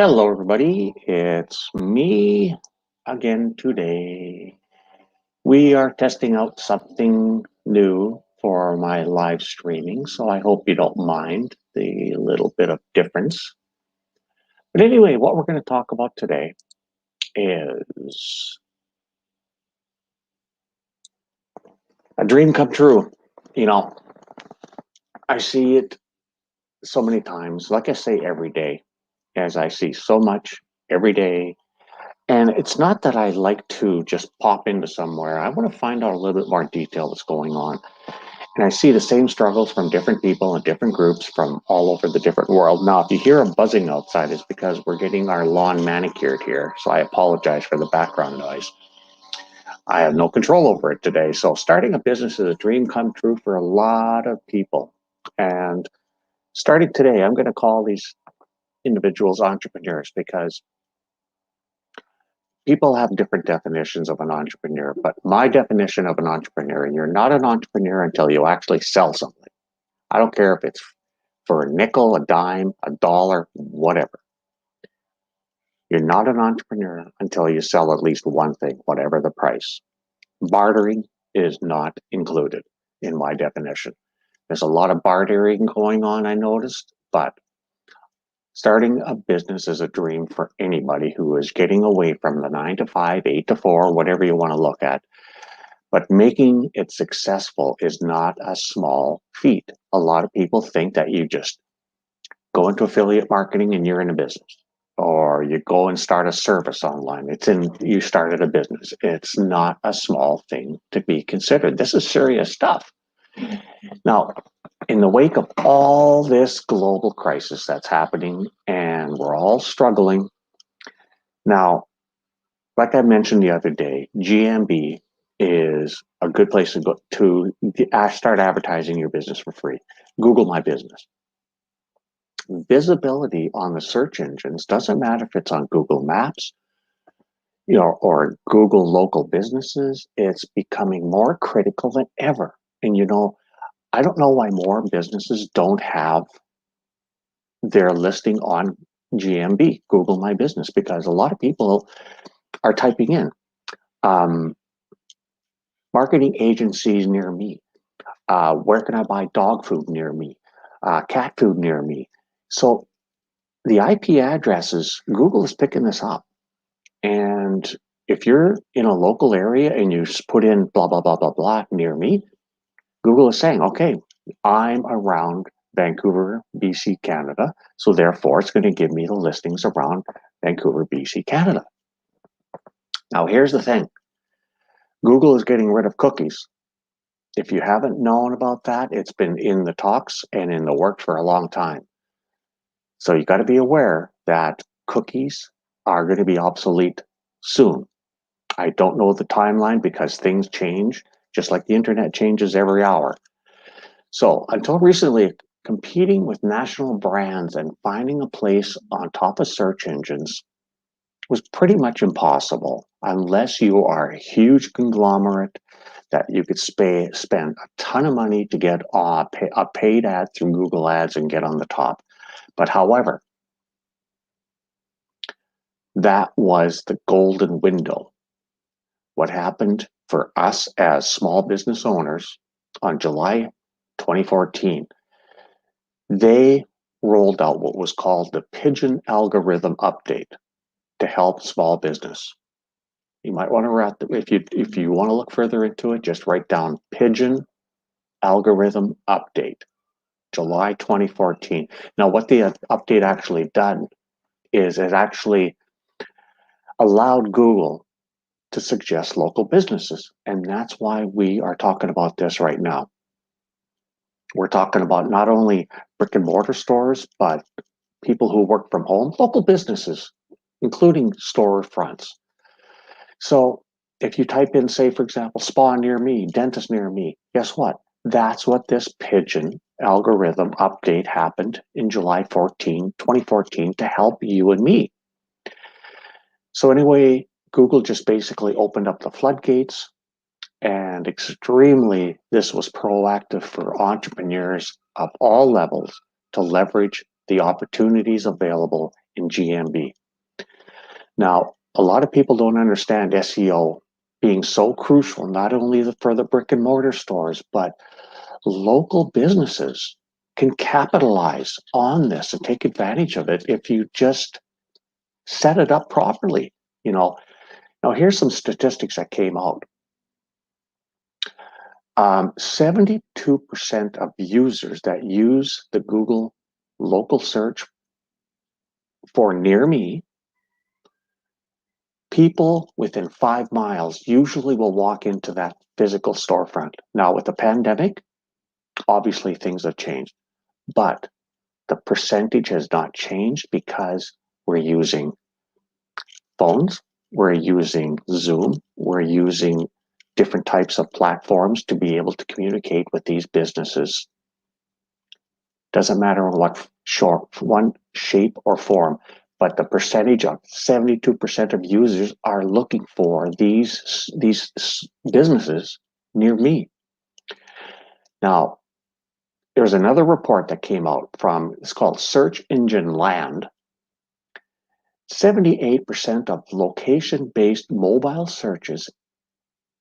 Hello, everybody. It's me again today. We are testing out something new for my live streaming, so I hope you don't mind the little bit of difference. But anyway, what we're going to talk about today is a dream come true. You know, I see it so many times, like I say every day, as I see so much every day. And it's not that I like to just pop into somewhere. I want to find out a little bit more detail what's going on. And I see the same struggles from different people and different groups from all over the different world. Now, if you hear a buzzing outside, it's because we're getting our lawn manicured here. So I apologize for the background noise. I have no control over it today. So starting a business is a dream come true for a lot of people. And starting today, I'm going to call these individuals entrepreneurs because people have different definitions of an entrepreneur, but my definition of an entrepreneur, and you're not an entrepreneur until you actually sell something. I don't care if it's for a nickel, a dime, a dollar, whatever. You're not an entrepreneur until you sell at least one thing, whatever the price. Bartering is not included in my definition. There's a lot of bartering going on, I noticed, but starting a business is a dream for anybody who is getting away from the 9 to 5, 8 to 4, whatever you want to look at. But making it successful is not a small feat. A lot of people think that you just go into affiliate marketing and you're in a business, or you go and start a service online. You started a business. It's not a small thing to be considered. This is serious stuff. Now, in the wake of all this global crisis that's happening, and we're all struggling. Now, like I mentioned the other day, GMB is a good place to go to start advertising your business for free. Google My Business. Visibility on the search engines doesn't matter if it's on Google Maps, or Google local businesses. It's becoming more critical than ever. And I don't know why more businesses don't have their listing on GMB, Google My Business, because a lot of people are typing in marketing agencies near me. Where can I buy dog food near me? Cat food near me. So the IP addresses, Google is picking this up. And if you're in a local area and you put in blah, blah, blah, blah, blah near me, Google is saying, okay, I'm around Vancouver, BC, Canada. So therefore, it's going to give me the listings around Vancouver, BC, Canada. Now, here's the thing. Google is getting rid of cookies. If you haven't known about that, it's been in the talks and in the works for a long time. So you got to be aware that cookies are going to be obsolete soon. I don't know the timeline because things change, just like the internet changes every hour. So until recently, competing with national brands and finding a place on top of search engines was pretty much impossible unless you are a huge conglomerate that you could spend a ton of money to get a paid ad through Google Ads and get on the top. But however, that was the golden window. What happened for us as small business owners on July 2014, they rolled out what was called the Pigeon algorithm update to help small business. You might want to if you want to look further into it, just write down Pigeon algorithm update, July 2014. Now, what the update actually done is it actually allowed Google to suggest local businesses. And that's why we are talking about this right now. We're talking about not only brick and mortar stores, but people who work from home, local businesses, including storefronts. So if you type in, say, for example, spa near me, dentist near me, guess what? That's what this Pigeon algorithm update happened in July 2014 to help you and me. So anyway, Google just basically opened up the floodgates, and this was proactive for entrepreneurs of all levels to leverage the opportunities available in GMB. Now, a lot of people don't understand SEO being so crucial, not only for the brick and mortar stores, but local businesses can capitalize on this and take advantage of it if you just set it up properly. Now here's some statistics that came out. 72% of users that use the Google local search for near me, people within 5 miles usually will walk into that physical storefront. Now, with the pandemic, obviously things have changed, but the percentage has not changed because we're using phones, we're using Zoom, we're using different types of platforms to be able to communicate with these businesses. Doesn't matter what one shape or form, but the percentage of 72% of users are looking for these businesses near me. Now, there's another report that came out it's called Search Engine Land. 78% of location-based mobile searches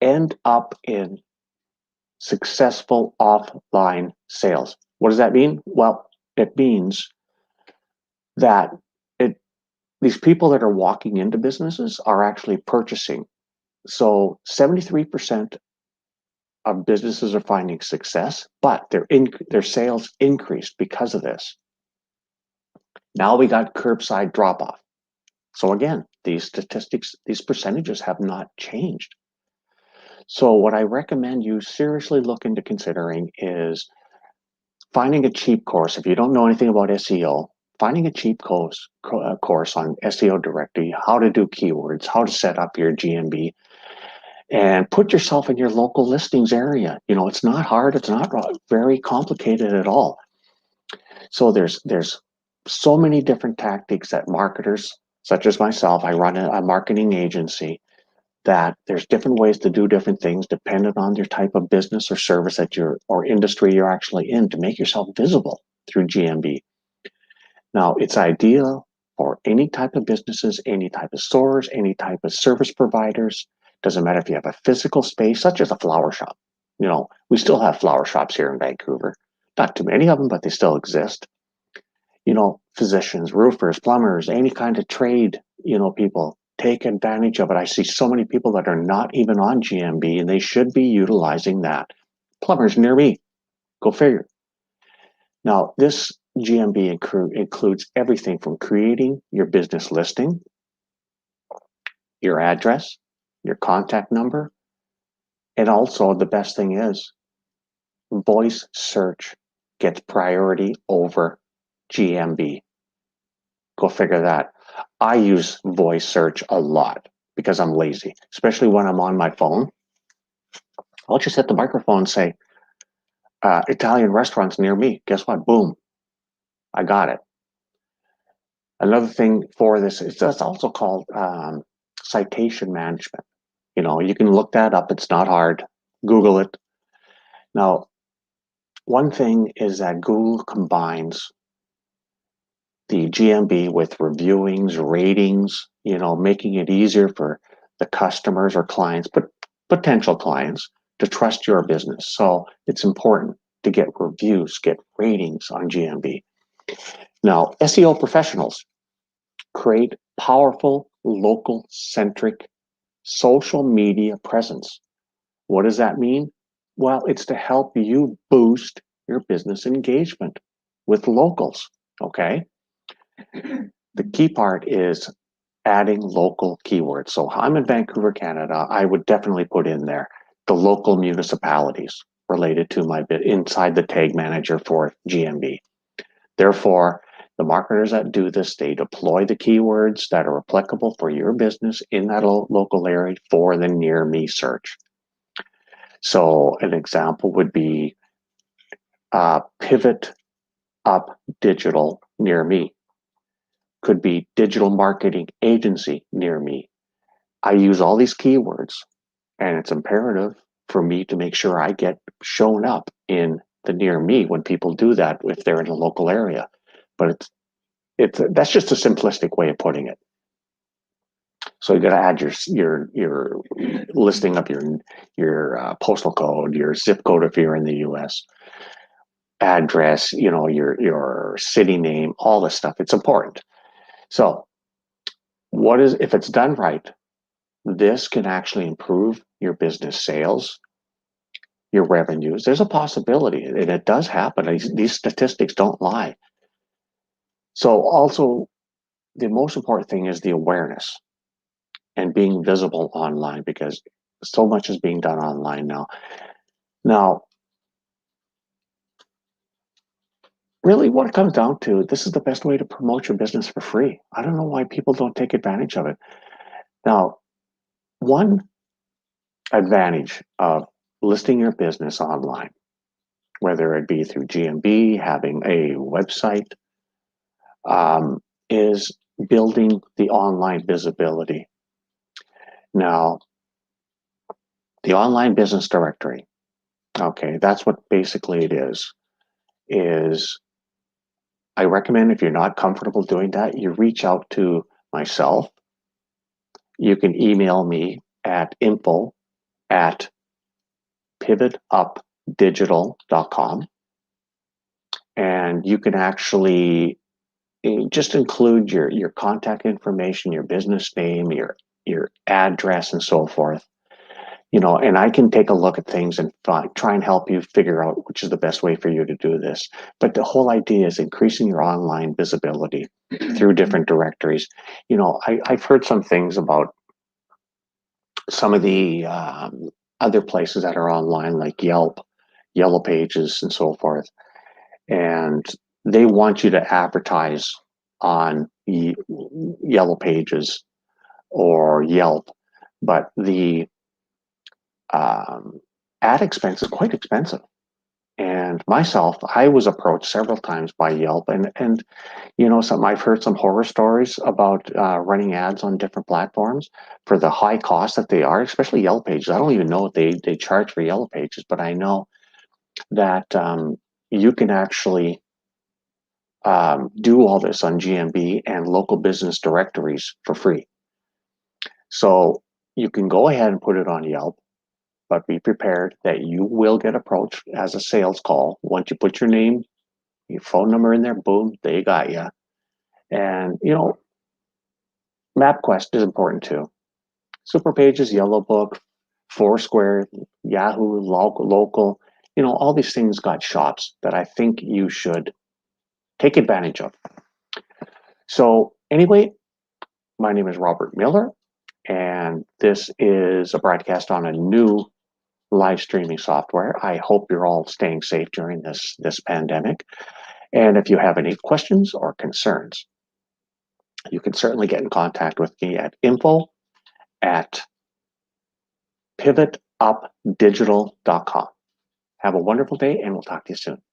end up in successful offline sales. What does that mean? Well, it means that these people that are walking into businesses are actually purchasing. So 73% of businesses are finding success, but their sales increased because of this. Now we got curbside drop-off. So again, these statistics, these percentages have not changed. So what I recommend you seriously look into considering is finding a cheap course. If you don't know anything about SEO, finding a cheap course on SEO Directory, how to do keywords, how to set up your GMB, and put yourself in your local listings area. It's not hard. It's not very complicated at all. So there's so many different tactics that marketers, such as myself, I run a marketing agency, that there's different ways to do different things depending on your type of business or service or industry you're actually in to make yourself visible through GMB. Now, it's ideal for any type of businesses, any type of stores, any type of service providers. Doesn't matter if you have a physical space, such as a flower shop. We still have flower shops here in Vancouver. Not too many of them, but they still exist. Physicians, roofers, plumbers, any kind of trade, people take advantage of it. I see so many people that are not even on GMB, and they should be utilizing that. Plumbers near me, go figure. Now, this GMB includes everything from creating your business listing, your address, your contact number, and also the best thing is voice search gets priority over GMB. Go figure that. I use voice search a lot because I'm lazy, especially when I'm on my phone. I'll just hit the microphone and say, Italian restaurants near me. Guess what? Boom. I got it. Another thing for this is that's also called citation management. You can look that up. It's not hard. Google it. Now, one thing is that Google combines the GMB with reviewings, ratings, making it easier for the customers or clients, but potential clients to trust your business. So it's important to get reviews, get ratings on GMB. Now, SEO professionals create powerful, local-centric social media presence. What does that mean? Well, it's to help you boost your business engagement with locals, okay? The key part is adding local keywords. So I'm in Vancouver, Canada. I would definitely put in there the local municipalities related to my bit inside the tag manager for GMB. Therefore, the marketers that do this, they deploy the keywords that are applicable for your business in that local area for the near me search. So an example would be pivot up digital near me. Could be digital marketing agency near me. I use all these keywords, and it's imperative for me to make sure I get shown up in the near me when people do that if they're in a local area. But That's just a simplistic way of putting it. So you got to add your listing of your postal code, your zip code if you're in the U.S., address, your city name, all this stuff. It's important. So if it's done right, this can actually improve your business sales, your revenues. There's a possibility, and it does happen. These statistics don't lie. So also, the most important thing is the awareness and being visible online, because so much is being done online now. Now, really what it comes down to, this is the best way to promote your business for free. I don't know why people don't take advantage of it. Now, one advantage of listing your business online, whether it be through GMB, having a website, is building the online visibility. Now, the online business directory, okay, that's what basically it is I recommend, if you're not comfortable doing that, you reach out to myself. You can email me at info@pivotupdigital.com, and you can actually just include your contact information, your business name, your address, and so forth. And I can take a look at things and try and help you figure out which is the best way for you to do this. But the whole idea is increasing your online visibility through different directories. I've heard some things about some of the other places that are online, like Yelp, Yellow Pages, and so forth. And they want you to advertise on Yellow Pages or Yelp, but the ad expense is quite expensive. And myself, I was approached several times by Yelp, and I've heard some horror stories about running ads on different platforms for the high cost that they are, especially Yellow Pages. I don't even know what they charge for Yellow Pages, but I know that you can actually do all this on GMB and local business directories for free. So you can go ahead and put it on Yelp, but be prepared that you will get approached as a sales call. Once you put your name, your phone number in there, boom, they got you. And, MapQuest is important too. Superpages, Yellow Book, Foursquare, Yahoo, Local, all these things got shops that I think you should take advantage of. So anyway, my name is Robert Miller, and this is a broadcast on a new live streaming software. I hope you're all staying safe during this pandemic. And if you have any questions or concerns, you can certainly get in contact with me at info@pivotupdigital.com. Have a wonderful day, and we'll talk to you soon.